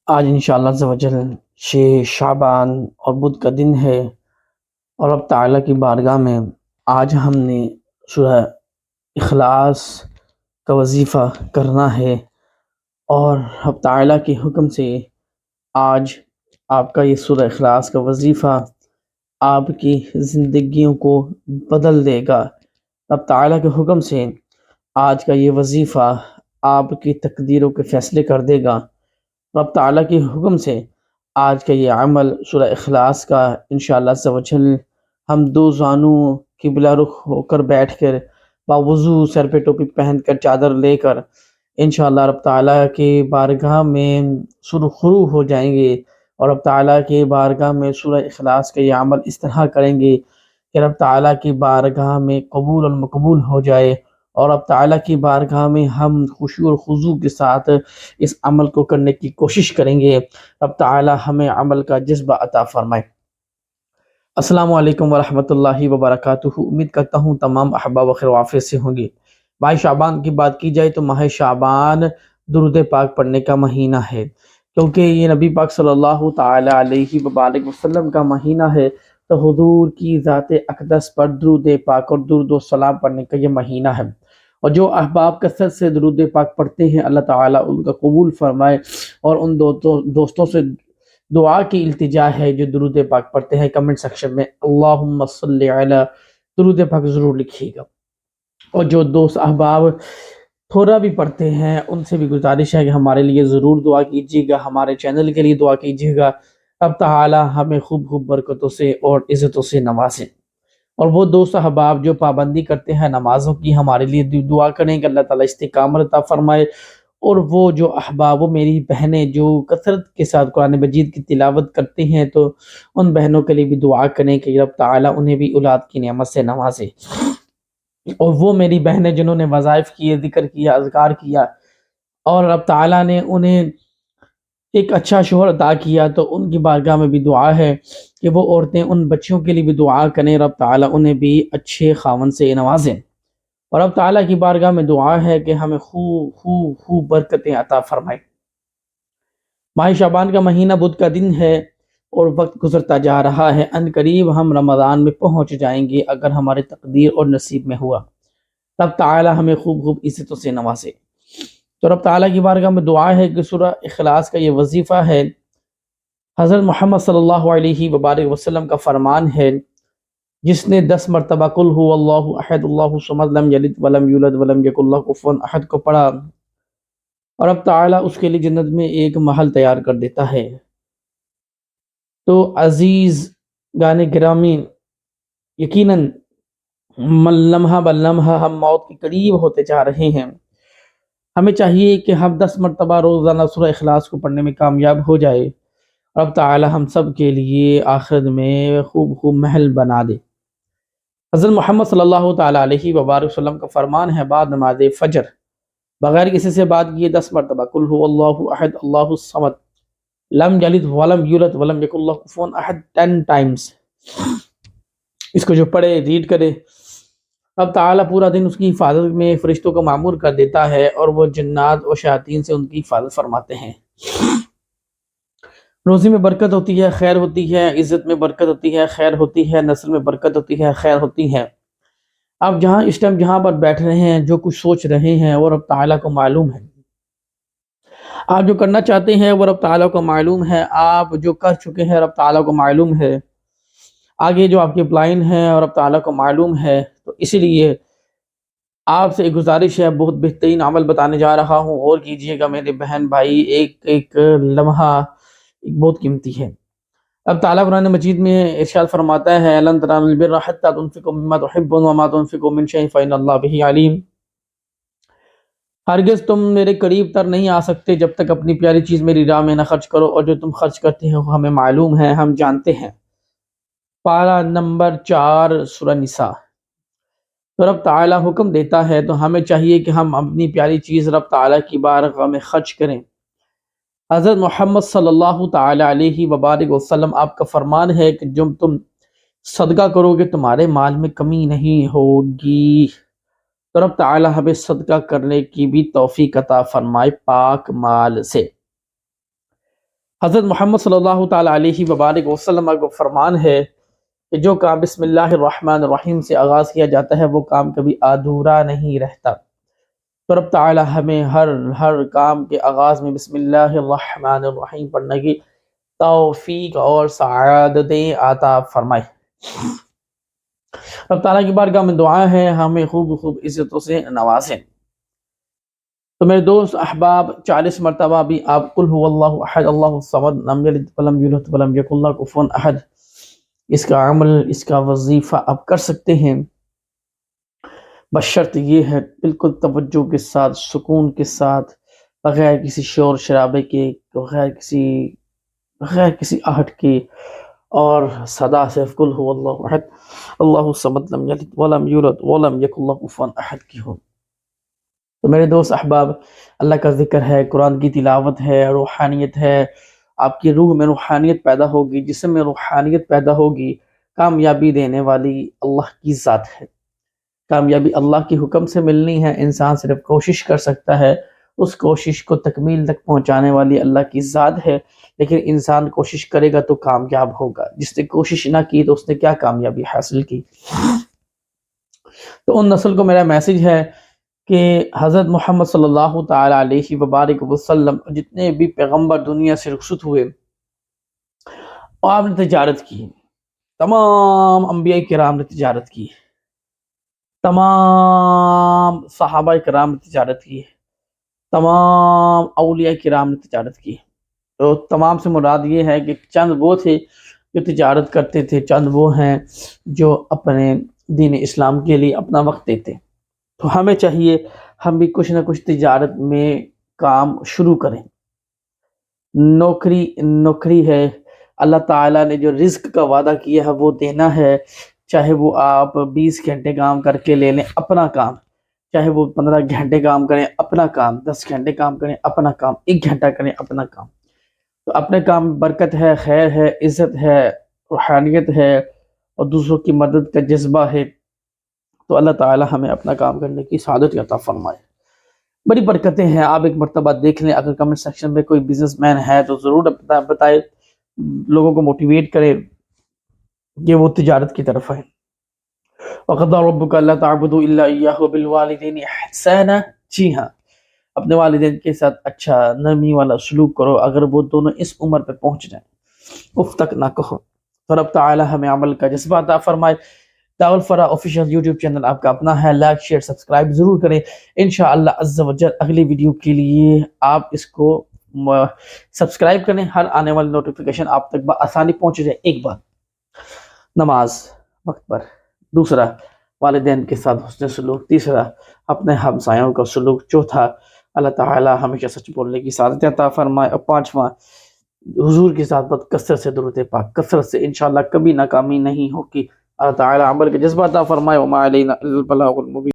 آج انشاءاللہ عز و جل 6 شعبان اور بدھ کا دن ہے، اور رب تعالیٰ کی بارگاہ میں آج ہم نے سورہ اخلاص کا وظیفہ کرنا ہے، اور رب تعالیٰ کے حکم سے آج آپ کا یہ سورہ اخلاص کا وظیفہ آپ کی زندگیوں کو بدل دے گا۔ رب تعالیٰ کے حکم سے آج کا یہ وظیفہ آپ کی تقدیروں کے فیصلے کر دے گا۔ رب تعالیٰ کے حکم سے آج کا یہ عمل سورہ اخلاص کا انشاءاللہ عز و جل ہم دو زانوں قبلہ رخ ہو کر بیٹھ کر باوضو سر پہ ٹوپی پہن کر چادر لے کر انشاءاللہ رب تعالیٰ کے بارگاہ میں سرخرو ہو جائیں گے، اور رب تعالیٰ کے بارگاہ میں سورہ اخلاص کا یہ عمل اس طرح کریں گے کہ رب تعالیٰ کی بارگاہ میں قبول اور مقبول ہو جائے، اور رب تعالیٰ کی بارگاہ میں ہم خشوع اور خضوع کے ساتھ اس عمل کو کرنے کی کوشش کریں گے۔ رب تعالیٰ ہمیں عمل کا جذبہ عطا فرمائے۔ السلام علیکم ورحمۃ اللہ وبرکاتہ۔ امید کرتا ہوں تمام احباب خیر و عافیت سے ہوں گے۔ ماہ شعبان کی بات کی جائے تو ماہ شعبان درود پاک پڑھنے کا مہینہ ہے، کیونکہ یہ نبی پاک صلی اللہ تعالی علیہ وآلہ وسلم کا مہینہ ہے، تو حضور کی ذات اقدس پر درود پاک اور درود و سلام پڑھنے کا یہ مہینہ ہے، اور جو احباب کثرت سے درود پاک پڑھتے ہیں اللہ تعالیٰ ان کا قبول فرمائے۔ اور ان دوستوں سے دعا کی التجا ہے جو درود پاک پڑھتے ہیں، کمنٹ سیکشن میں اللہم صلی علی درود پاک ضرور لکھیے گا۔ اور جو دوست احباب تھوڑا بھی پڑھتے ہیں ان سے بھی گزارش ہے کہ ہمارے لیے ضرور دعا کیجیے گا، ہمارے چینل کے لیے دعا کیجیے گا۔ اب تعالی ہمیں خوب خوب برکتوں سے اور عزتوں سے نوازیں، اور وہ دوست احباب جو پابندی کرتے ہیں نمازوں کی ہمارے لیے دعا کریں کہ اللہ تعالیٰ استقامت عطا فرمائے۔ اور وہ جو احباب و میری بہنیں جو کثرت کے ساتھ قرآن مجید کی تلاوت کرتے ہیں تو ان بہنوں کے لیے بھی دعا کریں کہ رب تعالیٰ انہیں بھی اولاد کی نعمت سے نوازے۔ اور وہ میری بہنیں جنہوں نے وظائف کیے، ذکر کیا، اذکار کیا، اور رب تعالیٰ نے انہیں ایک اچھا شوہر عطا کیا، تو ان کی بارگاہ میں بھی دعا ہے کہ وہ عورتیں ان بچیوں کے لیے بھی دعا کریں، رب تعالیٰ انہیں بھی اچھے خاوند سے نوازیں۔ اور رب تعالیٰ کی بارگاہ میں دعا ہے کہ ہمیں خوب خوب خوب برکتیں عطا فرمائے۔ ماہ شعبان کا مہینہ بدھ کا دن ہے اور وقت گزرتا جا رہا ہے، ان قریب ہم رمضان میں پہنچ جائیں گے اگر ہمارے تقدیر اور نصیب میں ہوا۔ رب تعالیٰ ہمیں خوب خوب عزتوں سے نوازے۔ تو رب تعالیٰ کی بارگاہ میں دعا ہے کہ سورہ اخلاص کا یہ وظیفہ ہے، حضرت محمد صلی اللہ علیہ وآلہ وسلم کا فرمان ہے، جس نے 10 مرتبہ قل هو اللہ احد اللہ الصمد لم یلد ولم یولد ولم یکن لہ کفوا احد کو پڑھا، اور اب تعالیٰ اس کے لیے جنت میں ایک محل تیار کر دیتا ہے۔ تو عزیز گانے گرامی، یقیناً لمحہ بلمحہ ہم موت کے قریب ہوتے جا رہے ہیں۔ ہمیں چاہیے کہ ہم 10 مرتبہ روزانہ سورہ اخلاص کو پڑھنے میں کامیاب ہو جائے، رب تعالی ہم سب کے لیے آخرت میں خوب خوب محل بنا دے۔ حضرت محمد صلی اللہ تعالی علیہ وآلہ وسلم کا فرمان ہے، بعد نماز فجر بغیر کسی سے بات کیے 10 مرتبہ قل هو اللہ احد اللہ الصمد لم یلد ولم یولد ولم یکن لہ کفوا احد 10 ٹائمز اس کو جو پڑھے ریڈ کرے، اب تعالیٰ پورا دن اس کی حفاظت میں فرشتوں کو معمور کر دیتا ہے، اور وہ جنات اور شیاطین سے ان کی حفاظت فرماتے ہیں۔ روزی میں برکت ہوتی ہے، خیر ہوتی ہے، عزت میں برکت ہوتی ہے، خیر ہوتی ہے، نسل میں برکت ہوتی ہے، خیر ہوتی ہے۔ آپ جہاں اس ٹائم جہاں پر بیٹھ رہے ہیں، جو کچھ سوچ رہے ہیں وہ رب تعالیٰ کو معلوم ہے، آپ جو کرنا چاہتے ہیں وہ رب تعالیٰ کو معلوم ہے، آپ جو کر چکے ہیں رب تعالیٰ کو معلوم ہے، آگے جو آپ کے پلان ہیں اور رب تعالیٰ کو معلوم ہے۔ تو اسی لیے آپ سے ایک گزارش ہے، بہت بہترین عمل بتانے جا رہا ہوں، اور کیجئے گا میرے بہن بھائی، ایک ایک لمحہ بہت قیمتی ہے۔ اب تعالیٰ قرآن مجید میں ارشاد فرماتا ہے، لن تنالوا البر حتى تنفقوا مما تحبون وما تنفقوا من شيء فإن الله به عليم۔ ہرگز تم میرے قریب تر نہیں آ سکتے جب تک اپنی پیاری چیز میری راہ میں نہ خرچ کرو، اور جو تم خرچ کرتے ہو ہمیں معلوم ہے، ہم جانتے ہیں۔ پارہ نمبر 4 سورہ نساء۔ تو رب تعالیٰ حکم دیتا ہے تو ہمیں چاہیے کہ ہم اپنی پیاری چیز رب تعالیٰ کی بارگاہ میں خرچ کریں۔ حضرت محمد صلی اللہ تعالی علیہ وآلہ وسلم آپ کا فرمان ہے کہ جب تم صدقہ کرو گے تمہارے مال میں کمی نہیں ہوگی۔ تو رب تعالیٰ ہمیں صدقہ کرنے کی بھی توفیق عطا فرمائے پاک مال سے۔ حضرت محمد صلی اللہ تعالیٰ علیہ وبارک وسلم کا فرمان ہے کہ جو کام بسم اللہ الرحمن الرحیم سے آغاز کیا جاتا ہے وہ کام کبھی ادھورا نہیں رہتا۔ تو رب تعالی ہمیں ہر کام کے آغاز میں بسم اللہ الرحمن الرحیم پڑھنے کی توفیق اور سعادتیں عطا فرمائے۔ رب تعالیٰ کی بارگاہ میں دعا ہے ہمیں خوب عزتوں سے نوازیں۔ تو میرے دوست احباب 40 مرتبہ بھی آپ قل هو اللہ احد اللہ الصمد لم یلد ولم یولد ولم یکن لہ کفوا احد اس کا عمل، اس کا وظیفہ آپ کر سکتے ہیں، بشرط یہ ہے بالکل توجہ کے ساتھ، سکون کے ساتھ، بغیر کسی شور شرابے کے، بغیر کسی آہٹ کے، اور صدا سے قل هو اللہ احد اللہ الصمد لم یلد ولم یولد ولم یکن لہ کفوا احد کی ہو۔ تو میرے دوست احباب، اللہ کا ذکر ہے، قرآن کی تلاوت ہے، روحانیت ہے، آپ کی روح میں روحانیت پیدا ہوگی، جسم میں روحانیت پیدا ہوگی۔ کامیابی دینے والی اللہ کی ذات ہے، کامیابی اللہ کی حکم سے ملنی ہے، انسان صرف کوشش کر سکتا ہے، اس کوشش کو تکمیل تک پہنچانے والی اللہ کی ذات ہے، لیکن انسان کوشش کرے گا تو کامیاب ہوگا، جس نے کوشش نہ کی تو اس نے کیا کامیابی حاصل کی۔ تو ان نسل کو میرا میسج ہے کہ حضرت محمد صلی اللہ تعالیٰ علیہ وبارک وسلم جتنے بھی پیغمبر دنیا سے رخصت ہوئے اور آپ نے تجارت کی، تمام انبیاء کرام نے تجارت کی، تمام صحابہ کرام نے تجارت کی، تمام اولیاء کرام نے تجارت کی۔ تو تمام سے مراد یہ ہے کہ چند وہ تھے جو تجارت کرتے تھے، چند وہ ہیں جو اپنے دین اسلام کے لیے اپنا وقت دیتے۔ تو ہمیں چاہیے ہم بھی کچھ نہ کچھ تجارت میں کام شروع کریں۔ نوکری ہے، اللہ تعالیٰ نے جو رزق کا وعدہ کیا ہے وہ دینا ہے، چاہے وہ آپ 20 گھنٹے کام کر کے لے لیں اپنا کام، چاہے وہ 15 گھنٹے کام کریں اپنا کام، 10 گھنٹے کام کریں اپنا کام، 1 گھنٹہ کریں اپنا کام۔ تو اپنے کام میں برکت ہے، خیر ہے، عزت ہے، روحانیت ہے، اور دوسروں کی مدد کا جذبہ ہے۔ تو اللہ تعالی ہمیں اپنا کام کرنے کی سعادت عطا فرمائے۔ بڑی برکتیں ہیں، آپ ایک مرتبہ دیکھ لیں، اگر کمنٹ سیکشن میں کوئی بزنس مین ہے تو ضرور بتائے، لوگوں کو موٹیویٹ کرے کہ وہ تجارت کی طرف آئے۔ وَقَضَىٰ رَبُّكَ أَلَّا تَعْبُدُوا إِلَّا إِيَّاهُ وَبِالْوَالِدَيْنِ إِحْسَانًا، جی ہاں، اپنے والدین کے ساتھ اچھا نرمی والا سلوک کرو اگر وہ دونوں اس عمر پہ پہنچ جائیں، اف تک نہ کہو۔ تو رب تعالی ہمیں عمل کا جذبہ عطا فرمائے۔ دعوت الفرح آفیشیل یوٹیوب چینل آپ کا اپنا ہے، لائک شیئر سبسکرائب ضرور کریں۔ انشاءاللہ عز و جل اگلی ویڈیو کے لیے آپ اس کو سبسکرائب کریں، ہر آنے والی نوٹیفیکیشن آپ تک بآسانی پہنچ جائے۔ ایک بات، نماز وقت پر، دوسرا والدین کے ساتھ حسن سلوک، تیسرا اپنے ہمسایوں کا سلوک، چوتھا اللہ تعالی ہمیشہ سچ بولنے کی سعادت عطا فرمائے، اور پانچواں حضور کے ساتھ بہت کثرت سے درود پاک، کثرت سے، انشاءاللہ کبھی ناکامی نہیں ہوگی۔ اللہ تعالی عمل کے جذبہ عطا فرمائے۔ وما علینا الا البلاغ المبین۔